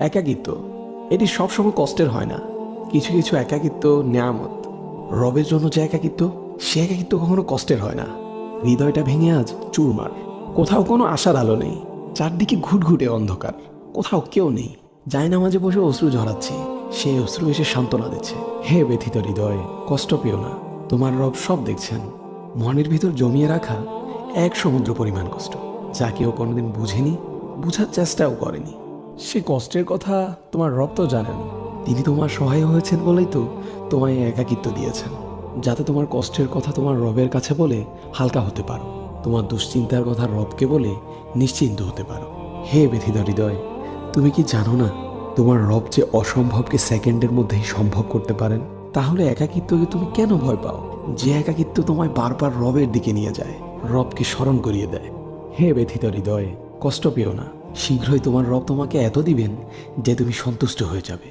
একাকিত্ব এটি সবসময় কষ্টের হয় না। কিছু কিছু একাকিত্ব নেয়ামত। রবের জন্য যে একাকিত্ব, সে একাকিত্ব কখনো কষ্টের হয় না। হৃদয়টা ভেঙে আজ চুরমার। কোথাও কোনো আশার আলো নেই, চারদিকে ঘুটঘুটে অন্ধকার। কোথাও কেউ নেই। জায়না মাঝে বসে অশ্রু ঝরাচ্ছি, সে অশ্রু এসে সান্ত্বনা দিচ্ছে। হে ব্যথিত হৃদয়, কষ্ট পেও না, তোমার রব সব দেখছেন। মনের ভিতর জমিয়ে রাখা এক সমুদ্র পরিমাণ কষ্ট, যা কেউ কোনোদিন বুঝেনি, বুঝার চেষ্টাও করেনি। সে কষ্টের কথা তোমার রব তো জানেন। তিনি তোমার সহায় হয়েছেন বলেই তো তোমায় একাকিত্ব দিয়েছেন, যাতে তোমার কষ্টের কথা তোমার রবের কাছে বলে হালকা হতে পারো, তোমার দুশ্চিন্তার কথা রবকে বলে নিশ্চিন্ত হতে পারো। হে ব্যথিত হৃদয়, তুমি কি জানো না তোমার রব যে অসম্ভবকে সেকেন্ডের মধ্যেই সম্ভব করতে পারেন? তাহলে একাকিত্বকে তুমি কেন ভয় পাও? যে একাকিত্ব তোমায় বারবার রবের দিকে নিয়ে যায়, রবকে স্মরণ করিয়ে দেয়। হে ব্যথিত হৃদয়, কষ্ট পেও না। শীঘ্রই তোমার রব তোমাকে এত দিবেন যে তুমি সন্তুষ্ট হয়ে যাবে।